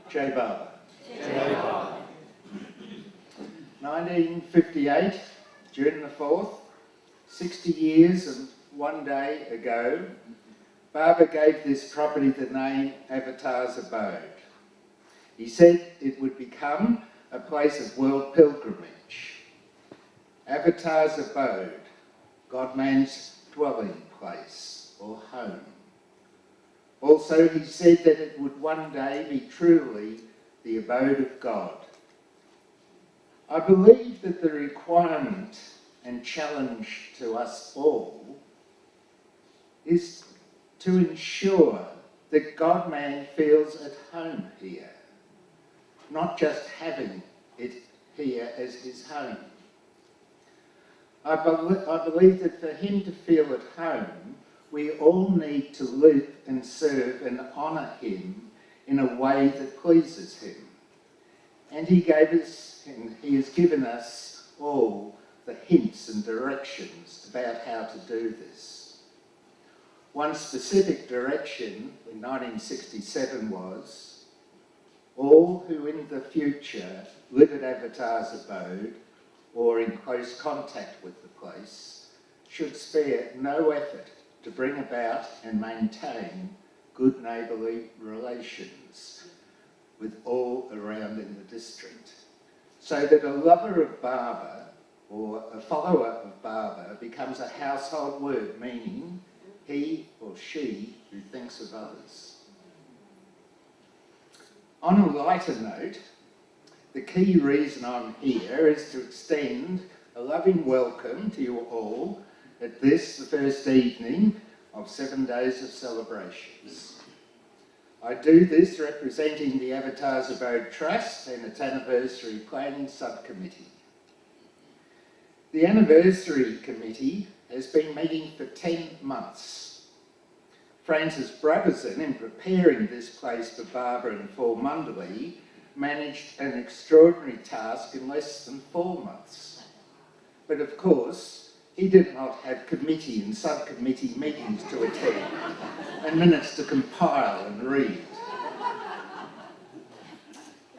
J. Barber. J. Barber. 1958, June the 4th, 60 years and 1 day ago, Barber gave this property the name Avatars Abode. He said it would become a place of world pilgrimage. Avatars Abode, God-man's dwelling place or home. Also, he said that it would one day be truly the abode of God. I believe that the requirement and challenge to us all is to ensure that God-man feels at home here, not just having it here as his home. I believe that for him to feel at home, we all need to live and serve and honour him in a way that pleases him. And he has given us all the hints and directions about how to do this. One specific direction in 1967 was, all who in the future live at Avatars Abode or in close contact with the place should spare no effort to bring about and maintain good neighbourly relations with all around in the district, so that a lover of Barber or a follower of Barber becomes a household word, meaning he or she who thinks of others. On a lighter note, the key reason I'm here is to extend a loving welcome to you all at this, the first evening of 7 days of celebrations. I do this representing the Avatars Abode Trust and its Anniversary Planning Subcommittee. The Anniversary Committee has been meeting for 10 months. Francis Brotherson, in preparing this place for Barber and for Mundley, managed an extraordinary task in less than 4 months. But of course, he did not have committee and subcommittee meetings to attend and minutes to compile and read.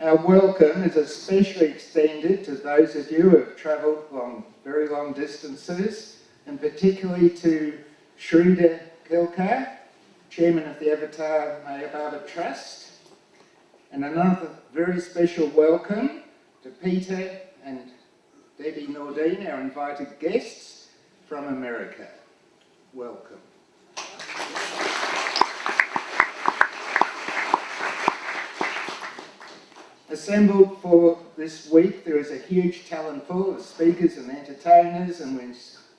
Our welcome is especially extended to those of you who have travelled very long distances, and particularly to Shrida Kilkar, Chairman of the Avatar Abode Trust, and another very special welcome to Peter and Debbie Nordine, our invited guests from America. Welcome. Assembled for this week, there is a huge talent pool of speakers and entertainers, and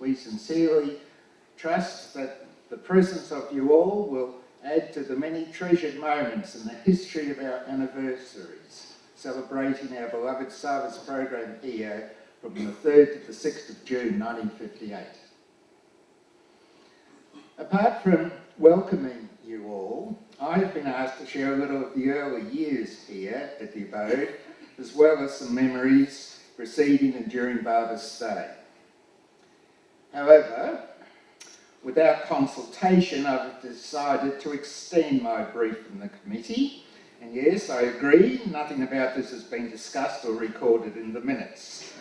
we sincerely trust that the presence of you all will add to the many treasured moments in the history of our anniversaries, celebrating our beloved service program here from the 3rd to the 6th of June 1958. Apart from welcoming you all, I have been asked to share a little of the early years here at the Abode, as well as some memories preceding and during Barber's stay. However, without consultation, I've decided to extend my brief from the committee. And yes, I agree, nothing about this has been discussed or recorded in the minutes.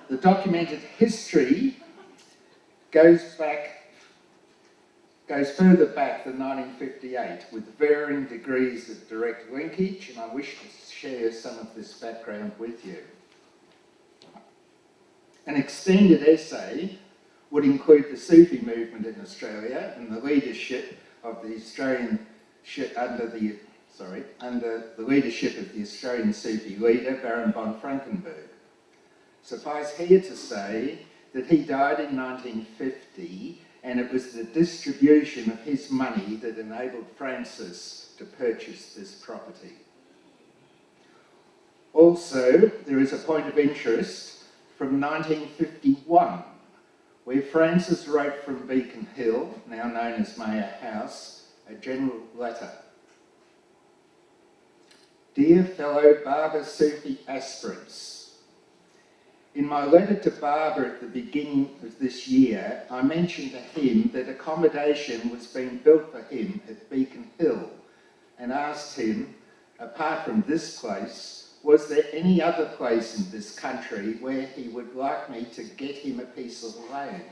The documented history goes further back than 1958, with varying degrees of direct linkage, and I wish to share some of this background with you. An extended essay would include the Sufi movement in Australia and the leadership of the under the leadership of the Australian Sufi leader, Baron von Frankenberg. Suffice here to say that he died in 1950, and it was the distribution of his money that enabled Francis to purchase this property. Also, there is a point of interest from 1951, where Francis wrote from Beacon Hill, now known as Mayor House, a general letter. Dear fellow Barber Sufi aspirants, in my letter to Barber at the beginning of this year, I mentioned to him that accommodation was being built for him at Beacon Hill and asked him apart from this place, was there any other place in this country where he would like me to get him a piece of land?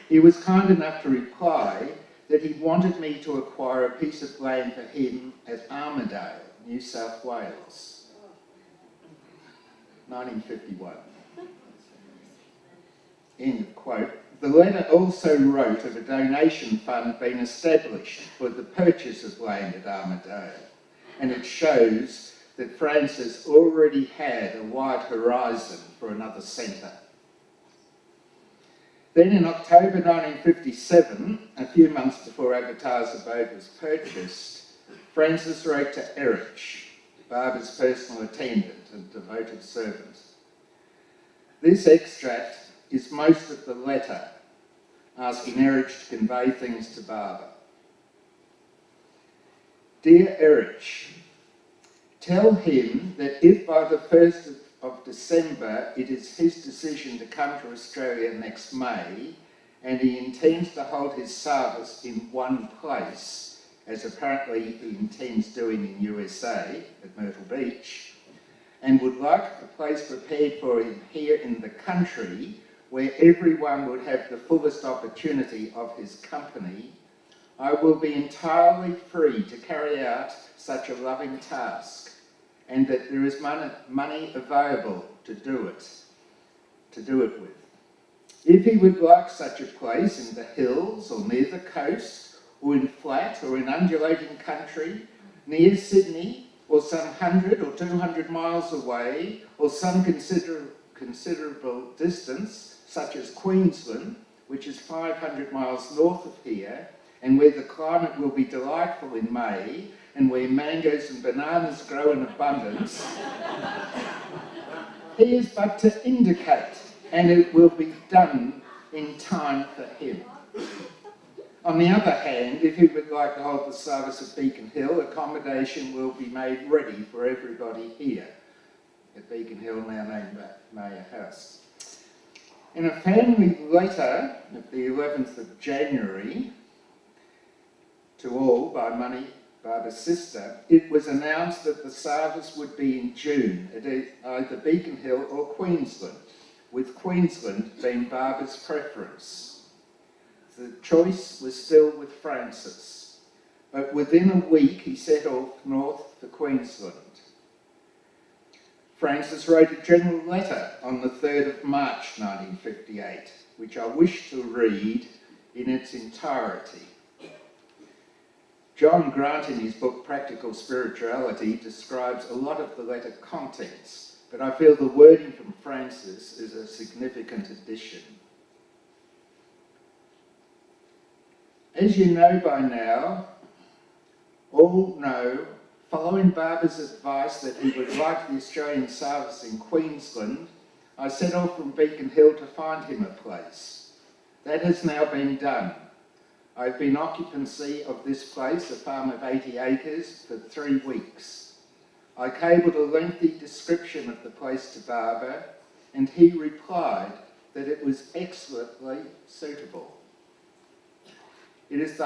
He was kind enough to reply that he wanted me to acquire a piece of land for him at Armadale, New South Wales. 1951. End of quote. The letter also wrote of a donation fund being established for the purchase of land at Armadale, and it shows that Francis already had a wide horizon for another centre. Then in October 1957, a few months before Avatars Abode was purchased, Francis wrote to Erich, Barbara's personal attendant and devoted servant. This extract is most of the letter, asking Erich to convey things to Barbara. Dear Erich, tell him that if by the 1st of December it is his decision to come to Australia next May, and he intends to hold his service in one place, as apparently he intends doing in USA at Myrtle Beach, and would like a place prepared for him here in the country where everyone would have the fullest opportunity of his company, I will be entirely free to carry out such a loving task, and that there is money available to do it with. If he would like such a place in the hills or near the coast, or in flat or in undulating country, near Sydney, or some 100 or 200 miles away, or some considerable distance, such as Queensland, which is 500 miles north of here, and where the climate will be delightful in May, and where mangoes and bananas grow in abundance, he is but to indicate, and it will be done in time for him. On the other hand, if he would like to hold the service at Beacon Hill, accommodation will be made ready for everybody here at Beacon Hill, now named Mayor House. In a family letter of the 11th of January to all by Barbara's sister, it was announced that the service would be in June at either Beacon Hill or Queensland, with Queensland being Barbara's preference. The choice was still with Francis, but within a week he set off north for Queensland. Francis wrote a general letter on the 3rd of March 1958, which I wish to read in its entirety. John Grant, in his book Practical Spirituality, describes a lot of the letter contents, but I feel the wording from Francis is a significant addition. As you know by now, all know, following Barbara's advice that he would like the Australian service in Queensland, I set off from Beacon Hill to find him a place. That has now been done. I've been occupancy of this place, a farm of 80 acres, for 3 weeks. I cabled a lengthy description of the place to Barbara, and he replied that it was excellently suitable. It is the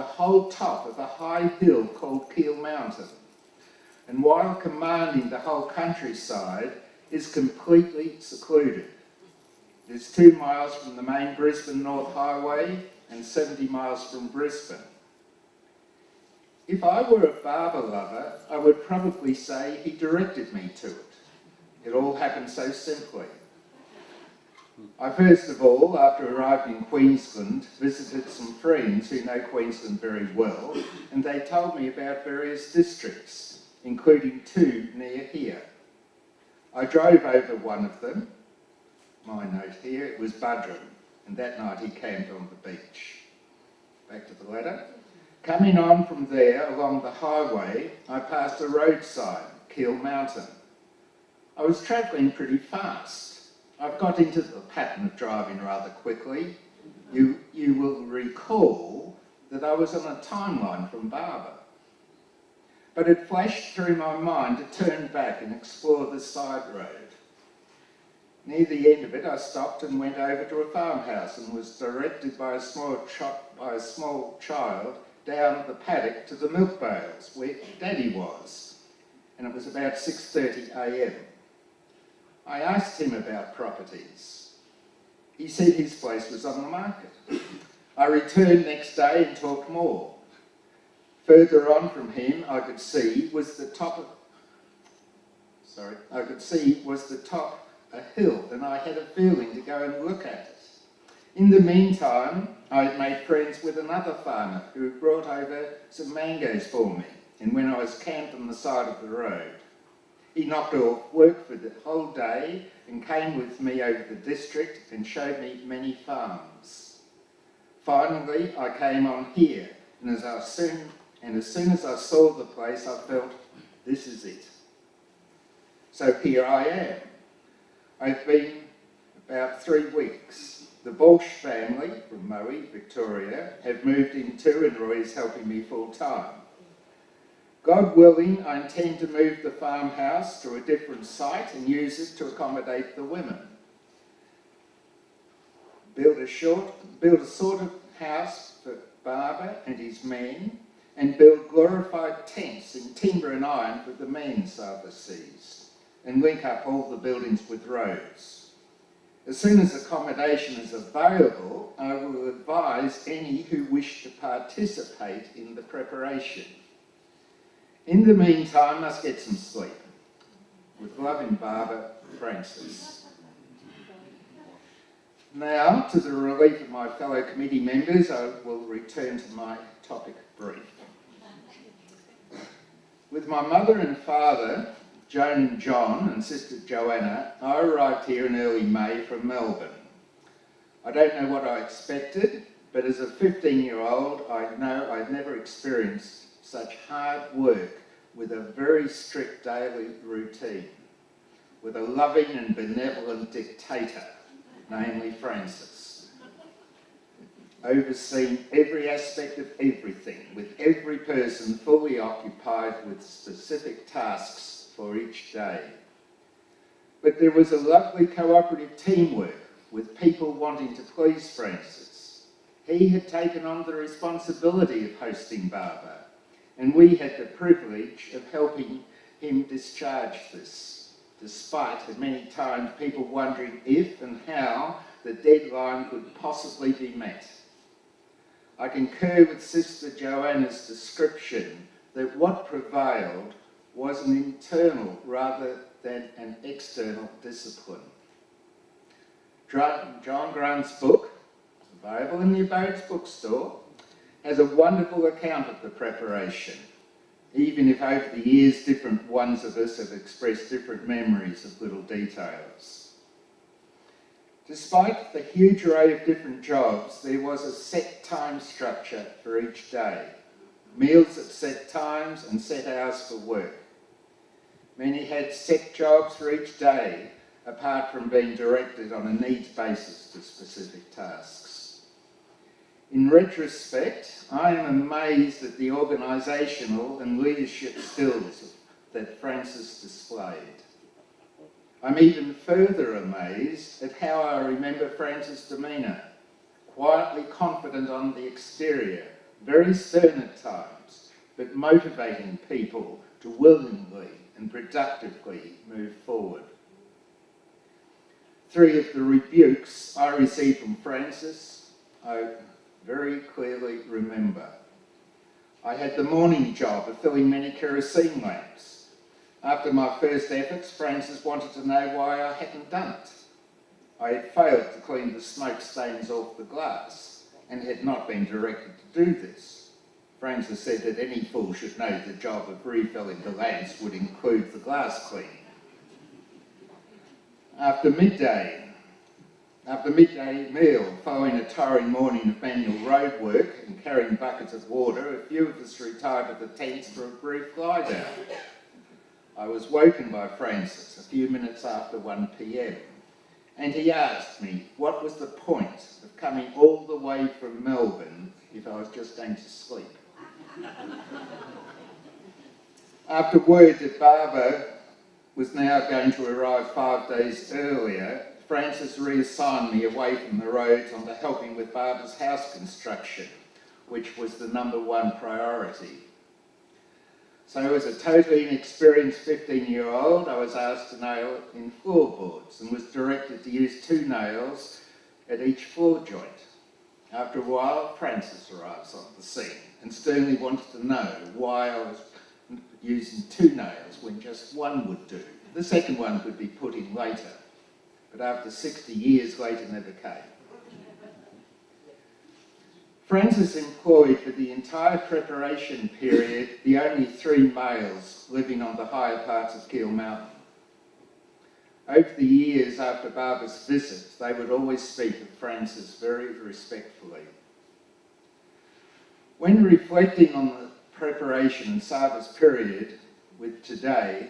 whole top of a high hill called Keel Mountain, and while commanding the whole countryside, is completely secluded. It is 2 miles from the main Brisbane North Highway and 70 miles from Brisbane. If I were a Barber lover, I would probably say he directed me to it. It all happened so simply. I first of all, after arriving in Queensland, visited some friends who know Queensland very well, and they told me about various districts, including 2 near here. I drove over one of them, my note here, it was Budrum, and that night he camped on the beach. Back to the letter. Coming on from there along the highway, I passed a road sign, Keel Mountain. I was travelling pretty fast. I've got into the pattern of driving rather quickly. You will recall that I was on a timeline from Barber. But it flashed through my mind to turn back and explore the side road. Near the end of it, I stopped and went over to a farmhouse and was directed by a small child down the paddock to the milk bales where Daddy was, and it was about 6:30 a.m. I asked him about properties. He said his place was on the market. I returned next day and talked more. Further on from him, I could see was the top a hill, and I had a feeling to go and look at it. In the meantime, I had made friends with another farmer who brought over some mangoes for me, and when I was camped on the side of the road, he knocked off work for the whole day and came with me over the district and showed me many farms. Finally, I came on here, and as soon as I saw the place, I felt, this is it. So here I am. I've been about 3 weeks. The Walsh family from Moe, Victoria, have moved in too, and Roy is helping me full time. God willing, I intend to move the farmhouse to a different site and use it to accommodate the women. Build a sort of house for Barber and his men, and build glorified tents in timber and iron for the men's overseas, and link up all the buildings with roads. As soon as accommodation is available, I will advise any who wish to participate in the preparation. In the meantime, I must get some sleep. With love and Barber, Francis. Now, to the relief of my fellow committee members, I will return to my topic brief. With my mother and father, Joan and John, and sister Joanna, I arrived here in early May from Melbourne. I don't know what I expected, but as a 15-year-old, I know I'd never experienced such hard work with a very strict daily routine, with a loving and benevolent dictator, namely Francis, overseeing every aspect of everything, with every person fully occupied with specific tasks for each day. But there was a lovely cooperative teamwork with people wanting to please Francis. He had taken on the responsibility of hosting Barber, and we had the privilege of helping him discharge this, despite many times people wondering if and how the deadline could possibly be met. I concur with Sister Joanna's description that what prevailed was an internal rather than an external discipline. John Grant's book, available in the Abode's bookstore, has a wonderful account of the preparation, even if over the years different ones of us have expressed different memories of little details. Despite the huge array of different jobs, there was a set time structure for each day, meals at set times and set hours for work. Many had set jobs for each day, apart from being directed on a needs basis to specific tasks. In retrospect, I am amazed at the organisational and leadership skills that Francis displayed. I'm even further amazed at how I remember Francis' demeanour, quietly confident on the exterior, very stern at times, but motivating people to willingly and productively move forward. 3 of the rebukes I received from Francis, I very clearly remember. I had the morning job of filling many kerosene lamps. After my first efforts, Francis wanted to know why I hadn't done it. I had failed to clean the smoke stains off the glass and had not been directed to do this. Francis said that any fool should know the job of refilling the lamps would include the glass cleaning. After midday meal, following a tiring morning of manual road work and carrying buckets of water, a few of us retired to the tents for a brief lie-down. I was woken by Francis a few minutes after 1 p.m, and he asked me what was the point of coming all the way from Melbourne if I was just going to sleep. After word that Barber was now going to arrive 5 days earlier, Francis reassigned me away from the roads onto helping with Barber's house construction, which was the #1 priority. So as a totally inexperienced 15-year-old, I was asked to nail in floorboards and was directed to use 2 nails at each floor joint. After a while, Francis arrives on the scene and sternly wanted to know why I was using 2 nails when just 1 would do. The second one would be put in later, but after 60 years later never came. Francis employed for the entire preparation period the only 3 males living on the higher parts of Keel Mountain. Over the years after Barbara's visit, they would always speak of Francis very respectfully. When reflecting on the preparation and service period with today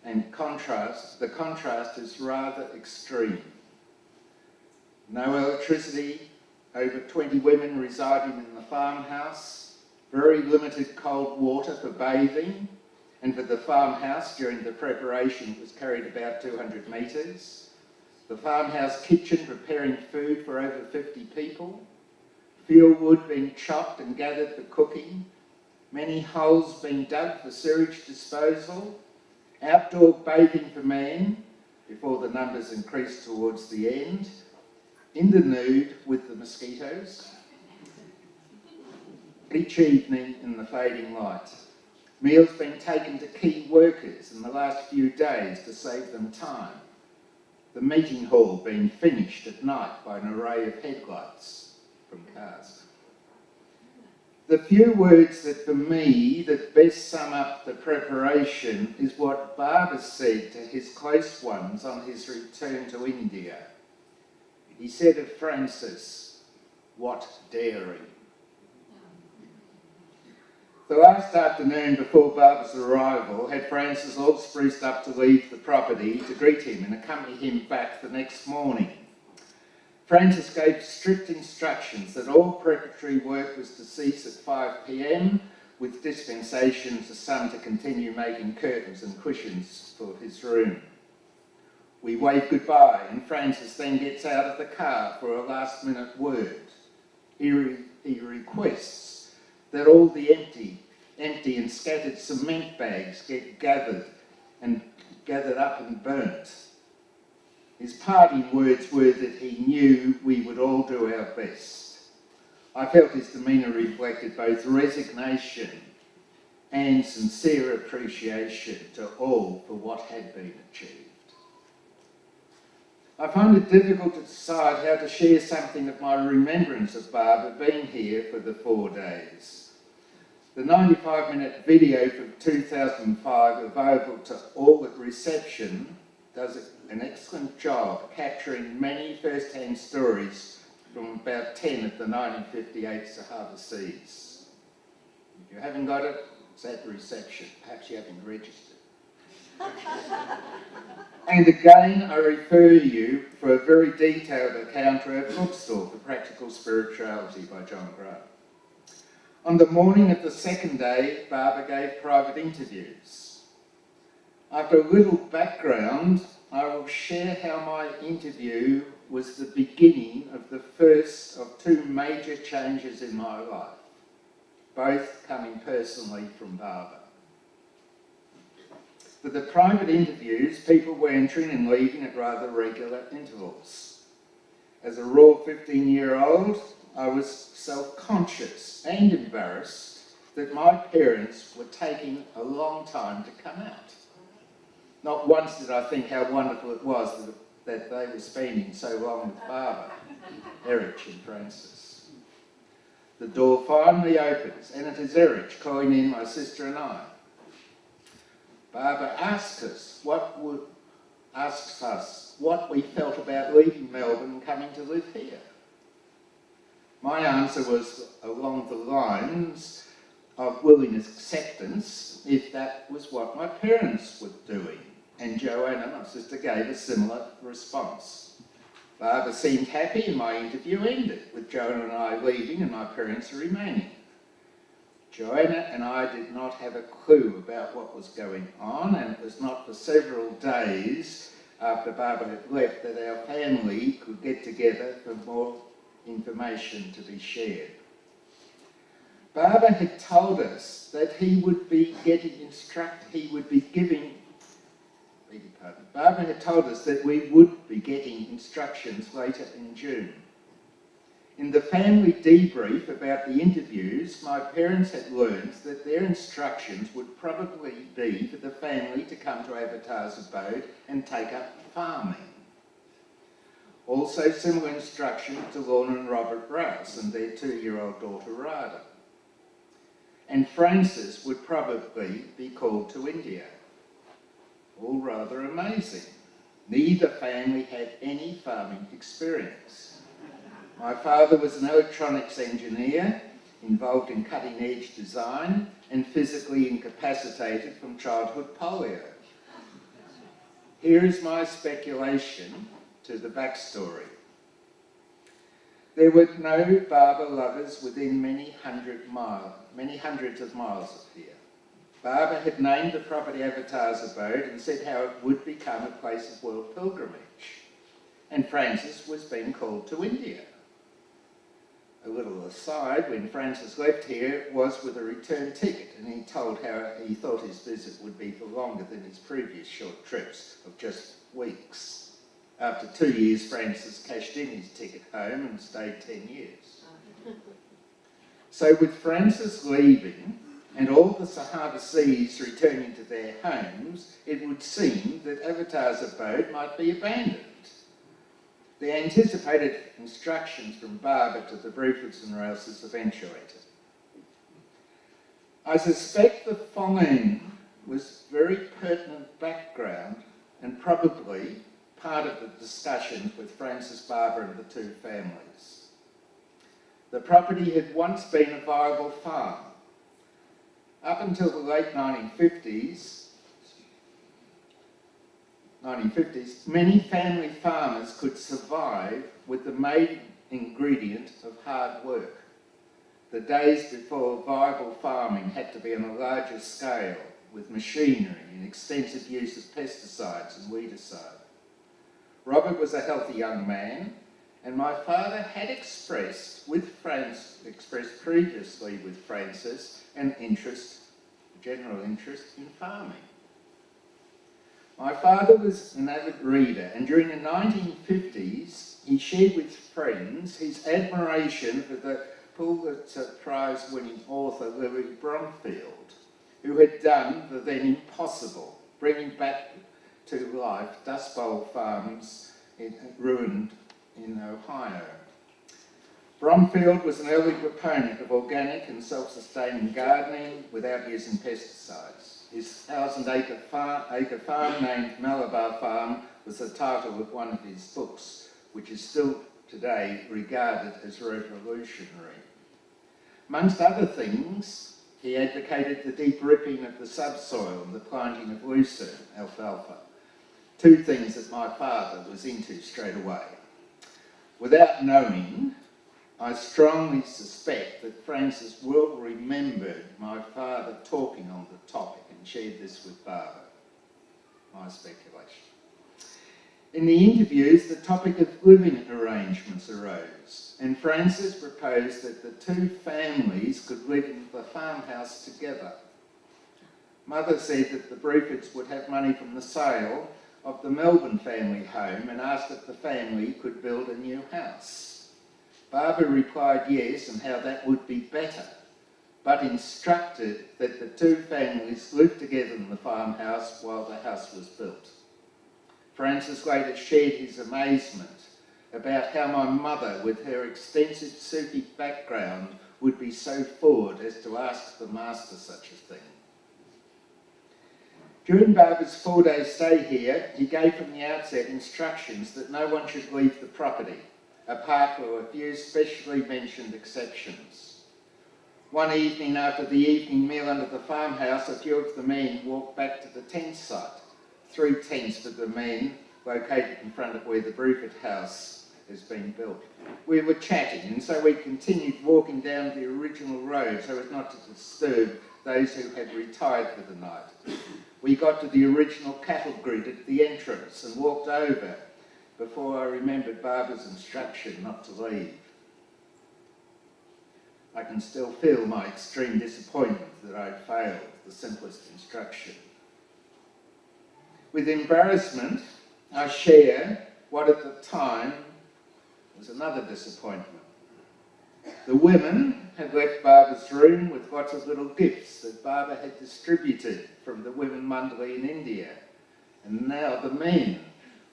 and the contrast is rather extreme. No electricity, over 20 women residing in the farmhouse, very limited cold water for bathing, and for the farmhouse during the preparation it was carried about 200 metres. The farmhouse kitchen preparing food for over 50 people, fuel wood being chopped and gathered for cooking, many holes being dug for sewage disposal, outdoor bathing for men, before the numbers increased towards the end, in the nude with the mosquitoes, each evening in the fading light. Meals being taken to key workers in the last few days to save them time. The meeting hall being finished at night by an array of headlights from cars. The few words that for me that best sum up the preparation is what Barber said to his close ones on his return to India. He said of Francis, "What daring." The last afternoon before Barbara's arrival had Francis all spruced up to leave the property to greet him and accompany him back the next morning. Francis gave strict instructions that all preparatory work was to cease at 5 p.m, with dispensation to some to continue making curtains and cushions for his room. We wave goodbye and Francis then gets out of the car for a last-minute word. He requests that all the empty and scattered cement bags get gathered up and burnt. His parting words were that he knew we would all do our best. I felt his demeanour reflected both resignation and sincere appreciation to all for what had been achieved. I find it difficult to decide how to share something of my remembrance of Barbara being here for the 4 days. The 95-minute video from 2005, available to all at reception, does an excellent job capturing many first-hand stories from about 10 of the 1958 Sahara Seas. If you haven't got it, it's at reception. Perhaps you haven't registered. And again, I refer you for a very detailed account to our bookstore for Practical Spirituality by John Grant. On the morning of the 2nd day, Barbara gave private interviews. After a little background, I will share how my interview was the beginning of the first of 2 major changes in my life, both coming personally from Barbara. For the private interviews, people were entering and leaving at rather regular intervals. As a raw 15-year-old, I was self-conscious and embarrassed that my parents were taking a long time to come out. Not once did I think how wonderful it was that they were spending so long with Barbara, Erich and Francis. The door finally opens and it is Erich calling in my sister and I. Barbara asks us what we felt about leaving Melbourne and coming to live here. My answer was along the lines of willing acceptance if that was what my parents were doing. And Joanna, my sister, gave a similar response. Barbara seemed happy and my interview ended, with Joanna and I leaving and my parents remaining. Joanna and I did not have a clue about what was going on, and it was not for several days after Barbara had left that our family could get together for more information to be shared. Barbara had told us that he would be Barbara had told us that we would be getting instructions later in June. In the family debrief about the interviews, my parents had learned that their instructions would probably be for the family to come to Avatars Abode and take up farming. Also similar instructions to Lorna and Robert Rouse and their 2-year-old daughter Rada. And Francis would probably be called to India. All rather amazing. Neither family had any farming experience. My father was an electronics engineer, involved in cutting-edge design and physically incapacitated from childhood polio. Here is my speculation to the backstory. There were no Barber lovers within many hundreds of miles of here. Barber had named the property Avatars Abode and said how it would become a place of world pilgrimage. And Francis was being called to India. A little aside, when Francis left here, it was with a return ticket, and he told how he thought his visit would be for longer than his previous short trips of just weeks. After 2 years, Francis cashed in his ticket home and stayed 10 years. So with Francis leaving and all the Sahavasees returning to their homes, it would seem that Avatars Abode might be abandoned. The anticipated instructions from Barber to the Brufords and Rouses eventuated. I suspect the following was very pertinent background and probably part of the discussions with Francis Barber and the two families. The property had once been a viable farm. Up until the late 1950s, many family farmers could survive with the main ingredient of hard work. The days before viable farming had to be on a larger scale with machinery and extensive use of pesticides and weedicide. Robert was a healthy young man, and my father had expressed previously with Francis a general interest in farming. My father was an avid reader, and during the 1950s, he shared with friends his admiration for the Pulitzer Prize-winning author Louis Bromfield, who had done the then impossible, bringing back to life Dust Bowl farms ruined in Ohio. Bromfield was an early proponent of organic and self-sustaining gardening without using pesticides. His 1,000-acre farm named Malabar Farm was the title of one of his books, which is still today regarded as revolutionary. Amongst other things, he advocated the deep ripping of the subsoil and the planting of lucerne, alfalfa. Two things that my father was into straight away. Without knowing, I strongly suspect that Francis well remembered my father talking on the topic and shared this with Barber. My speculation. In the interviews, the topic of living arrangements arose, and Francis proposed that the two families could live in the farmhouse together. Mother said that the Brufords would have money from the sale of the Melbourne family home and asked if the family could build a new house. Barber replied yes, and how that would be better, but instructed that the two families live together in the farmhouse while the house was built. Francis later shared his amazement about how my mother, with her extensive Sufi background, would be so forward as to ask the master such a thing. During Barber's 4-day stay here, he gave from the outset instructions that no one should leave the property, apart from a few specially mentioned exceptions. One evening after the evening meal under the farmhouse, a few of the men walked back to the tent site. 3 tents for the men located in front of where the Bruford house has been built. We were chatting, and so we continued walking down the original road so as not to disturb those who had retired for the night. We got to the original cattle grid at the entrance and walked over before I remembered Barber's instruction not to leave. I can still feel my extreme disappointment that I'd failed the simplest instruction. With embarrassment, I share what at the time was another disappointment. The women had left Barbara's room with lots of little gifts that Barbara had distributed from the Women Monthly in India, and now the men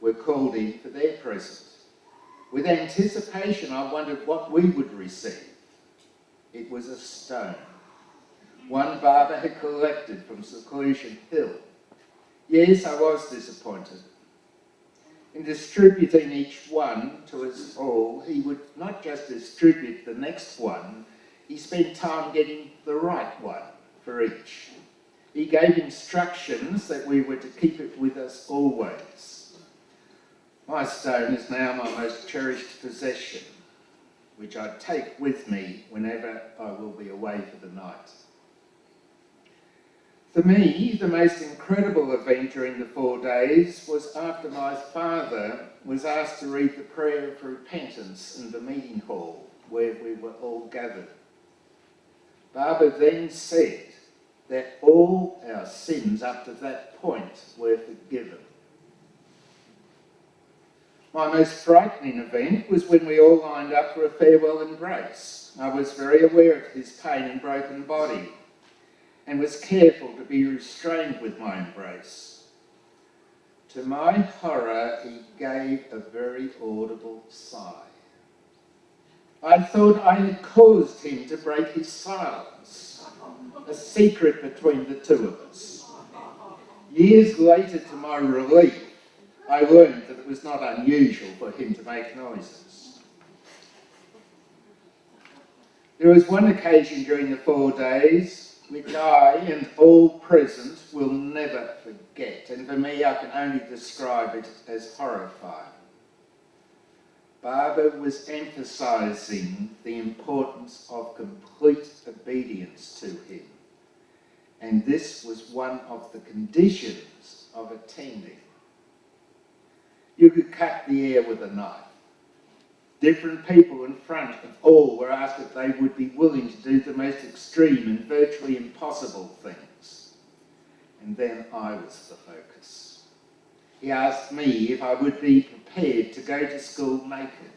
were called in for their present. With anticipation, I wondered what we would receive. It was a stone, one Barbara had collected from Seclusion Hill. Yes, I was disappointed. In distributing each one to us all, he would not just distribute the next one, he spent time getting the right one for each. He gave instructions that we were to keep it with us always. My stone is now my most cherished possession, which I take with me whenever I will be away for the night. For me, the most incredible event during the 4 days was after my father was asked to read the prayer of repentance in the meeting hall where we were all gathered. Barbara then said that all our sins up to that point were forgiven. My most frightening event was when we all lined up for a farewell embrace. I was very aware of his pain and broken body, and was careful to be restrained with my embrace. To my horror, he gave a very audible sigh. I thought I had caused him to break his silence, a secret between the two of us. Years later, to my relief, I learned that it was not unusual for him to make noises. There was one occasion during the 4 days which I and all present will never forget, and for me I can only describe it as horrifying. Barbara was emphasising the importance of complete obedience to him, and this was one of the conditions of attending. You could cut the air with a knife. Different people in front of all were asked if they would be willing to do the most extreme and virtually impossible things. And then I was the focus. He asked me if I would be prepared to go to school naked.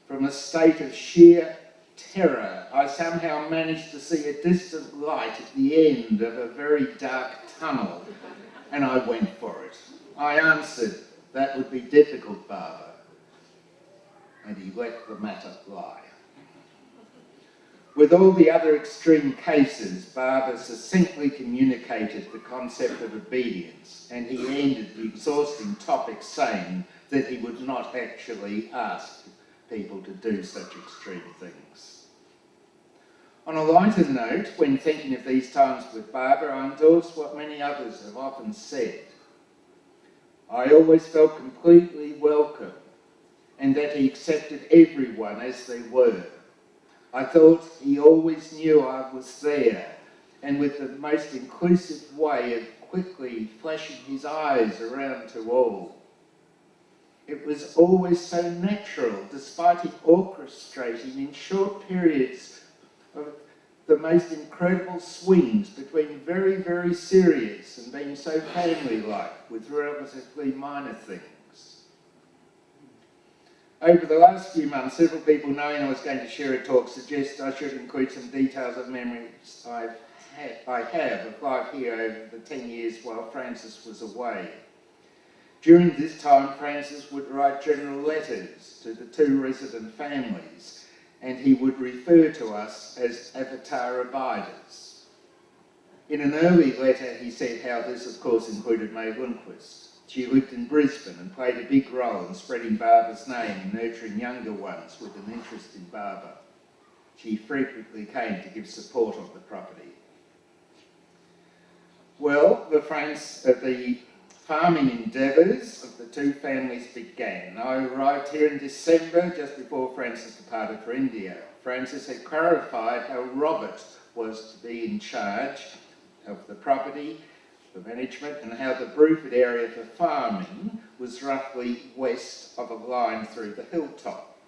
From a state of sheer terror, I somehow managed to see a distant light at the end of a very dark tunnel, and I went for it. I answered, "That would be difficult, Barbara." And he let the matter lie. With all the other extreme cases, Barbara succinctly communicated the concept of obedience, and he ended the exhausting topic saying that he would not actually ask people to do such extreme things. On a lighter note, when thinking of these times with Barbara, I endorse what many others have often said. I always felt completely welcome, and that he accepted everyone as they were. I thought he always knew I was there, and with the most inclusive way of quickly flashing his eyes around to all. It was always so natural, despite him orchestrating in short periods of the most incredible swings between very, very serious and being so family-like with relatively minor things. Over the last few months, several people, knowing I was going to share a talk, suggested I should include some details of memories I have of life here over the 10 years while Francis was away. During this time, Francis would write general letters to the 2 resident families, and he would refer to us as Avatars Abode. In an early letter, he said how this, of course, included May Lundquist. She lived in Brisbane and played a big role in spreading Barbara's name and nurturing younger ones with an interest in Barbara. She frequently came to give support on the property. Well, the farming endeavours of the 2 families began. I arrived here in December, just before Francis departed for India. Francis had clarified how Robert was to be in charge of the property, the management, and how the Bruford area for farming was roughly west of a line through the hilltop.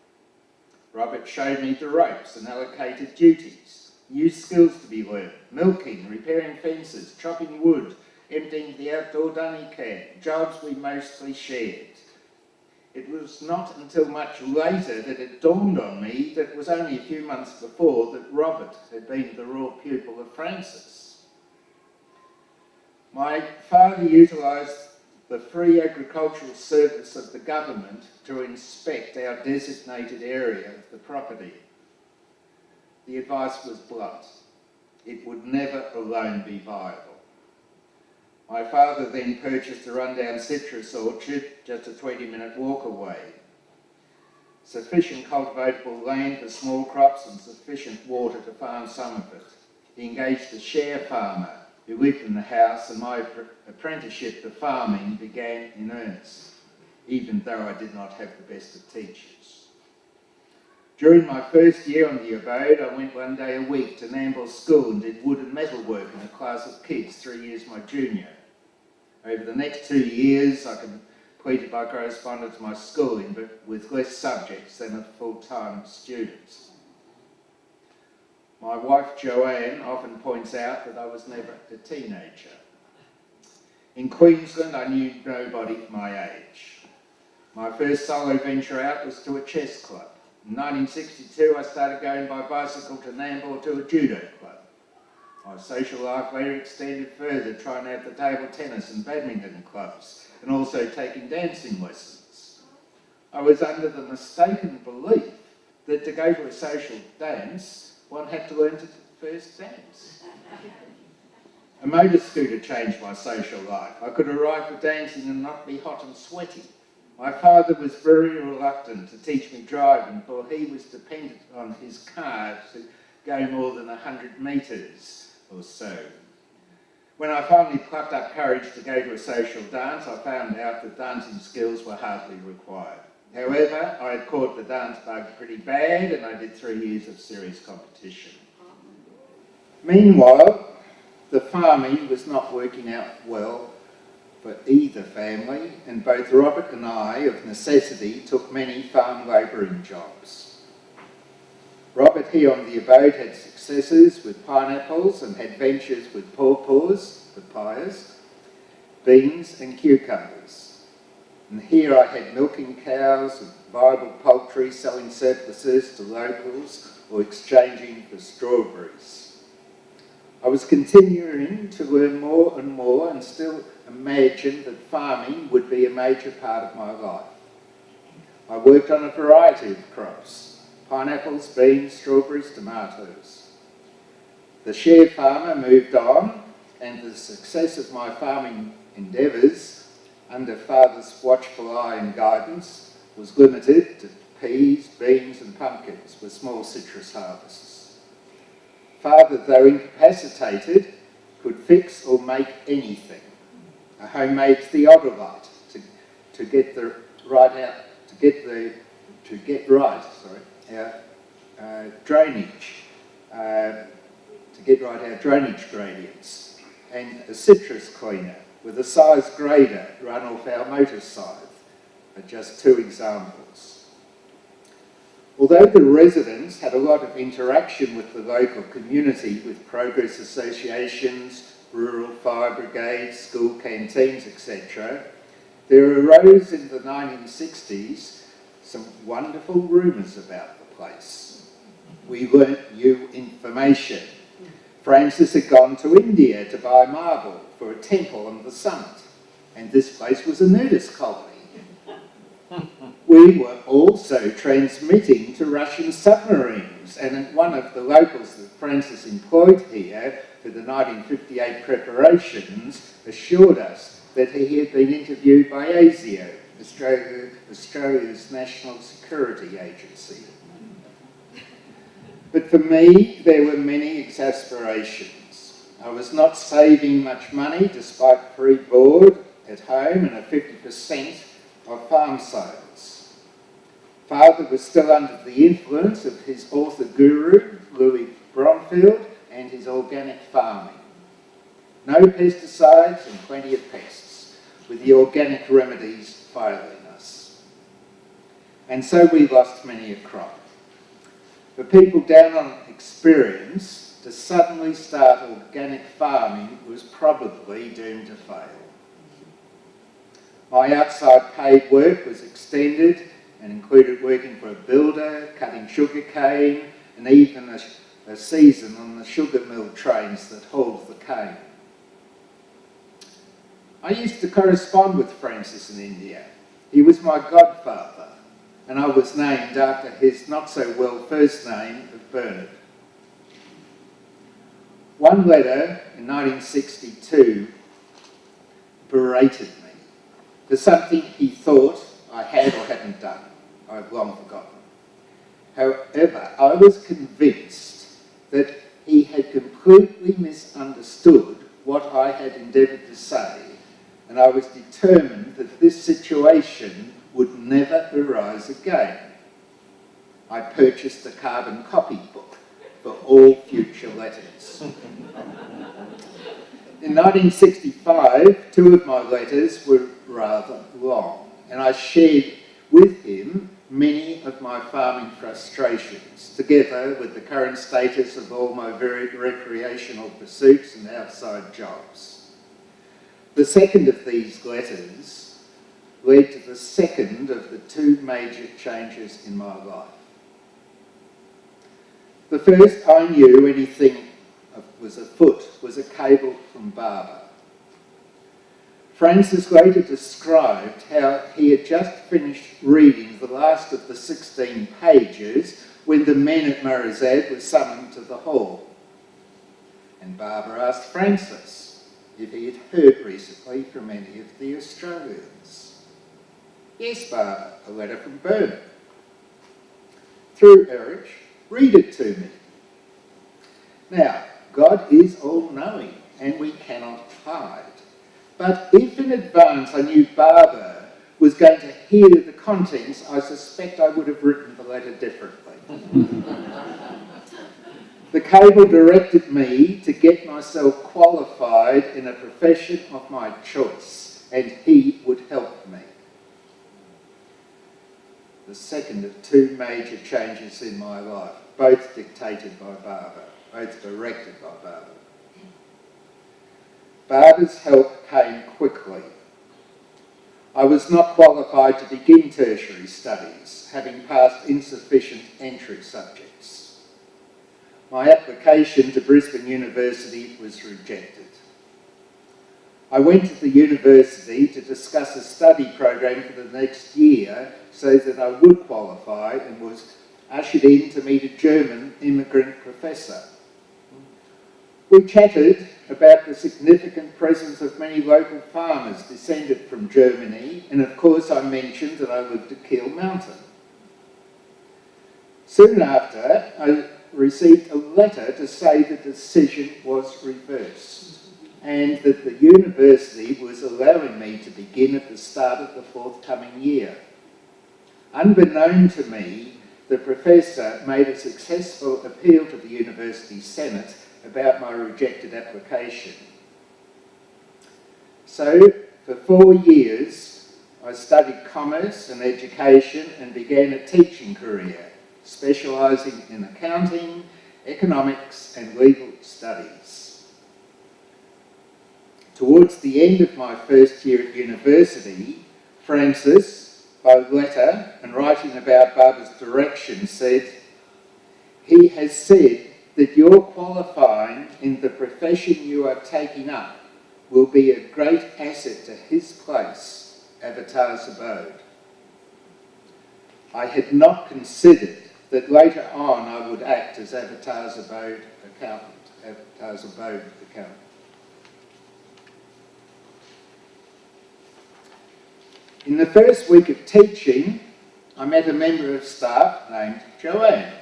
Robert showed me the ropes and allocated duties, new skills to be learned: milking, repairing fences, chopping wood, emptying the outdoor dunny can, jobs we mostly shared. It was not until much later that it dawned on me that it was only a few months before that Robert had been the royal pupil of Francis. My father utilised the free agricultural service of the government to inspect our designated area of the property. The advice was blunt: it would never alone be viable. My father then purchased a rundown citrus orchard just a 20-minute walk away. Sufficient cultivatable land for small crops and sufficient water to farm some of it. He engaged a share farmer who lived in the house, and my apprenticeship to farming began in earnest, even though I did not have the best of teachers. During my first year on the abode, I went one day a week to Nambour School and did wood and metal work in a class of kids 3 years my junior. Over the next 2 years, I completed my correspondence to my schooling, but with less subjects than a full-time student. My wife Joanne often points out that I was never a teenager. In Queensland, I knew nobody my age. My first solo venture out was to a chess club. In 1962, I started going by bicycle to Nambour to a judo club. My social life later extended further, trying out the table tennis and badminton clubs, and also taking dancing lessons. I was under the mistaken belief that to go to a social dance, one had to learn to first dance. A motor scooter changed my social life. I could arrive for dancing and not be hot and sweaty. My father was very reluctant to teach me driving, for he was dependent on his car to go more than 100 metres or so. When I finally plucked up courage to go to a social dance, I found out that dancing skills were hardly required. However, I had caught the dance bug pretty bad, and I did 3 years of serious competition. Meanwhile, the farming was not working out well for either family, and both Robert and I, of necessity, took many farm labouring jobs. Robert here on the abode had successes with pineapples and had ventures with pawpaws, papayas, beans and cucumbers. And here I had milking cows and viable poultry, selling surpluses to locals or exchanging for strawberries. I was continuing to learn more and more and still imagined that farming would be a major part of my life. I worked on a variety of crops: pineapples, beans, strawberries, tomatoes. The share farmer moved on, and the success of my farming endeavours, under Father's watchful eye and guidance, was limited to peas, beans and pumpkins with small citrus harvests. Father, though incapacitated, could fix or make anything. A homemade theodolite to get our drainage gradients, and a citrus cleaner with a size grader run off our motor scythe are just two examples. Although the residents had a lot of interaction with the local community, with progress associations, rural fire brigades, school canteens, etc., there arose in the 1960s some wonderful rumours about the place. We learnt new information. Francis had gone to India to buy marble for a temple on the summit, and this place was a nudist colony. We were also transmitting to Russian submarines, and one of the locals that Francis employed here for the 1958 preparations assured us that he had been interviewed by ASIO, Australia's National Security Agency. But for me, there were many exasperations. I was not saving much money despite free board at home and a 50% of farm sales. Father was still under the influence of his author guru, Louis Bruford, and his organic farming. No pesticides and plenty of pests, with the organic remedies failing us. And so we lost many a crop. For people down on experience, to suddenly start organic farming was probably doomed to fail. My outside paid work was extended and included working for a builder, cutting sugar cane, and even a season on the sugar mill trains that hauled the cane. I used to correspond with Francis in India. He was my godfather, and I was named after his not-so-well first name of Bernard. One letter in 1962 berated me for something he thought I had or hadn't done. I've long forgotten. However, I was convinced that he had completely misunderstood what I had endeavoured to say, and I was determined that this situation would never arise again. I purchased a carbon copybook for all future letters. In 1965, two of my letters were rather long, and I shared with him many of my farming frustrations, together with the current status of all my varied recreational pursuits and outside jobs. The second of these letters led to the second of the two major changes in my life. The first I knew anything was afoot was a cable from Barbara. Francis later described how he had just finished reading the last of the 16 pages when the men at Morazad were summoned to the hall. And Barbara asked Francis if he had heard recently from any of the Australians. Yes, Barbara, a letter from Bernard. Through Erich, read it to me. Now, God is all-knowing, and we cannot hide. But if in advance I knew Barbara was going to hear the contents, I suspect I would have written the letter differently. The cable directed me to get myself qualified in a profession of my choice, and he would help me. The second of two major changes in my life, both dictated by Barbara, both directed by Barbara. Barbara's help came quickly. I was not qualified to begin tertiary studies, having passed insufficient entry subjects. My application to Brisbane University was rejected. I went to the university to discuss a study program for the next year so that I would qualify, and was ushered in to meet a German immigrant professor. We chatted about the significant presence of many local farmers descended from Germany, and of course I mentioned that I lived at Kiel Mountain. Soon after, I received a letter to say the decision was reversed, and that the university was allowing me to begin at the start of the forthcoming year. Unbeknown to me, the professor made a successful appeal to the university senate about my rejected application. So, for 4 years, I studied commerce and education and began a teaching career, specialising in accounting, economics and legal studies. Towards the end of my first year at university, Francis, by letter and writing about Barbara's direction, said, "He has said that your qualifying in the profession you are taking up will be a great asset to his place, Avatars Abode." I had not considered that later on I would act as Avatars Abode accountant. In the first week of teaching, I met a member of staff named Joanne.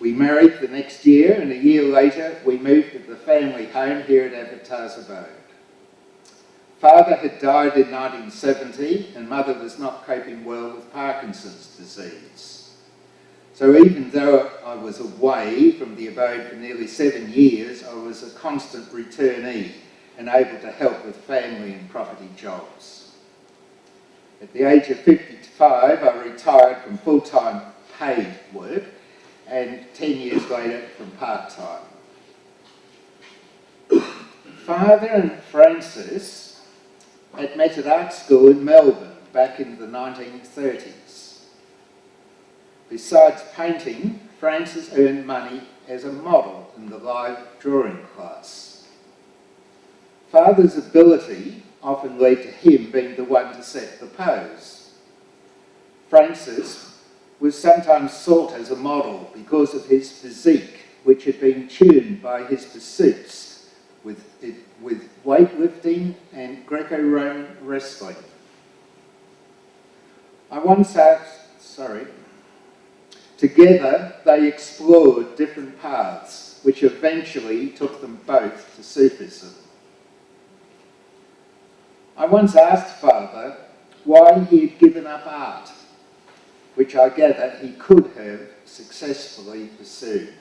We married the next year, and a year later we moved to the family home here at Avatars Abode. Father had died in 1970 and Mother was not coping well with Parkinson's disease. So even though I was away from the abode for nearly 7 years, I was a constant returnee and able to help with family and property jobs. At the age of 55, I retired from full-time paid work and 10 years later from part-time. Father and Frances had met at art school in Melbourne back in the 1930s. Besides painting, Frances earned money as a model in the live drawing class. Father's ability often led to him being the one to set the pose. Frances was sometimes sought as a model because of his physique, which had been tuned by his pursuits with weightlifting and Greco-Roman wrestling. Together they explored different paths, which eventually took them both to Sufism. I once asked Father why he had given up art, which I gather he could have successfully pursued.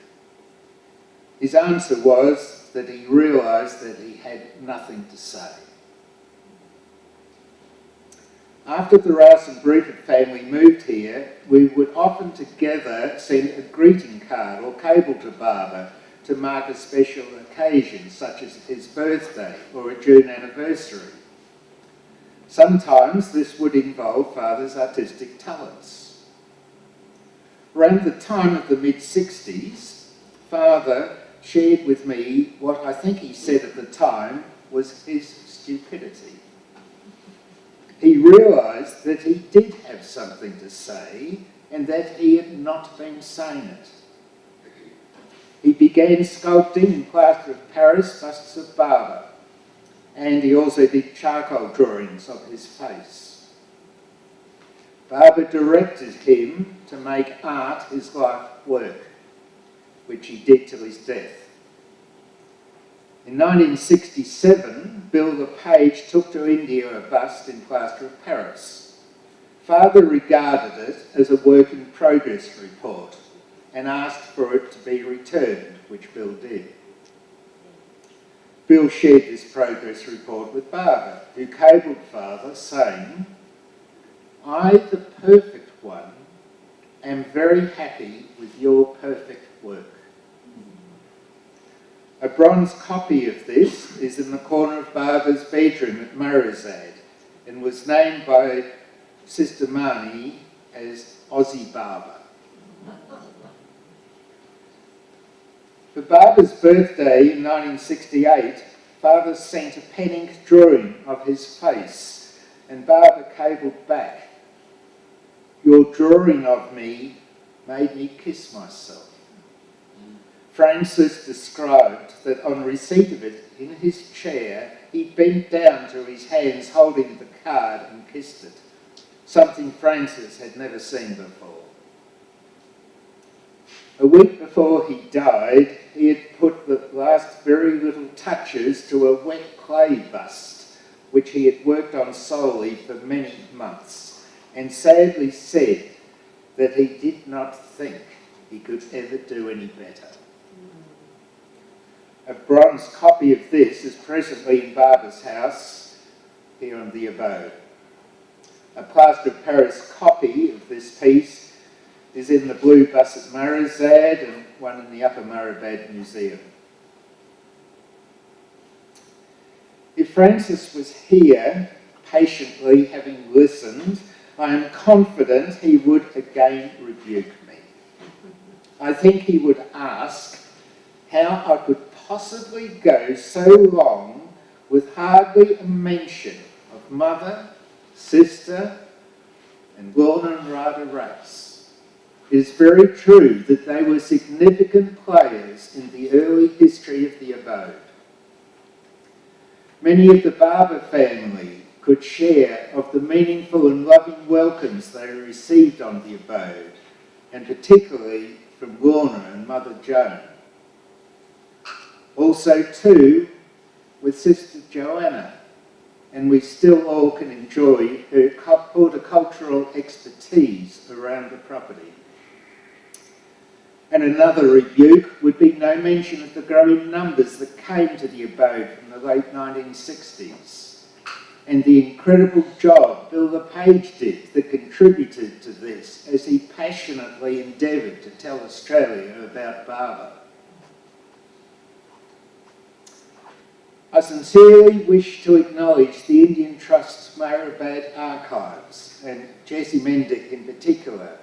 His answer was that he realised that he had nothing to say. After the Rouse and Bruford family moved here, we would often together send a greeting card or cable to Barber to mark a special occasion, such as his birthday or a June anniversary. Sometimes this would involve Father's artistic talents. Around the time of the mid-60s, Father shared with me what I think he said at the time was his stupidity. He realised that he did have something to say and that he had not been saying it. He began sculpting in plaster of Paris busts of Barber, and he also did charcoal drawings of his face. Barber directed him to make art his life work, which he did till his death. In 1967, Bill LePage took to India a bust in plaster of Paris. Father regarded it as a work in progress report and asked for it to be returned, which Bill did. Bill shared this progress report with Barber, who cabled Father saying, "I, the perfect one, am very happy with your perfect work." A bronze copy of this is in the corner of Barber's bedroom at Morazad and was named by Sister Marnie as Aussie Barber. For Barber's birthday in 1968, Father sent a pen ink drawing of his face and Barber cabled back, "Your drawing of me made me kiss myself." Francis described that on receipt of it in his chair, he bent down to his hands holding the card and kissed it, something Francis had never seen before. A week before he died, he had put the last very little touches to a wet clay bust, which he had worked on solely for many months, and sadly said that he did not think he could ever do any better. A bronze copy of this is presently in Barber's house here on the Abode. A plaster of Paris copy of this piece is in the blue bus at Morazad and one in the Upper Moorabad Museum. If Francis was here, patiently having listened, I am confident he would again rebuke me. I think he would ask how I could possibly go so long with hardly a mention of mother, sister, and Lorna and Rada race. It is very true that they were significant players in the early history of the Abode. Many of the Barber family could share of the meaningful and loving welcomes they received on the Abode, and particularly from Lorna and Mother Joan. Also, too, with Sister Joanna, and we still all can enjoy her horticultural expertise around the property. And another rebuke would be no mention of the growing numbers that came to the Abode in the late 1960s. and the incredible job Bill LePage did that contributed to this as he passionately endeavoured to tell Australia about Barbara. I sincerely wish to acknowledge the Indian Trust's Maribad Archives, and Jessie Mendick in particular,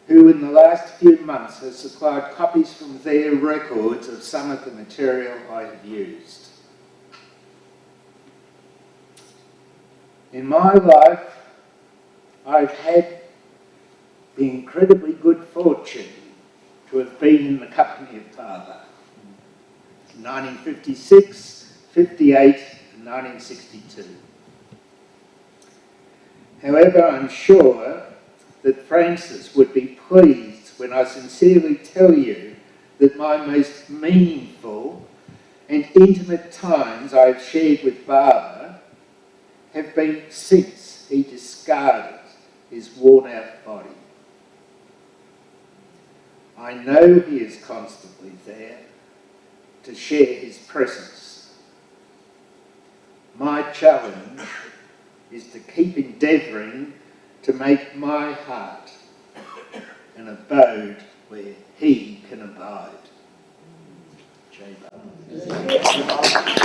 who in the last few months has supplied copies from their records of some of the material I have used. In my life, I've had the incredibly good fortune to have been in the company of Barbara. 1956, 58 and 1962. However, I'm sure that Francis would be pleased when I sincerely tell you that my most meaningful and intimate times I've shared with Barbara have been since he discarded his worn-out body. I know he is constantly there to share his presence. My challenge is to keep endeavouring to make my heart an abode where he can abide. J. Barbara.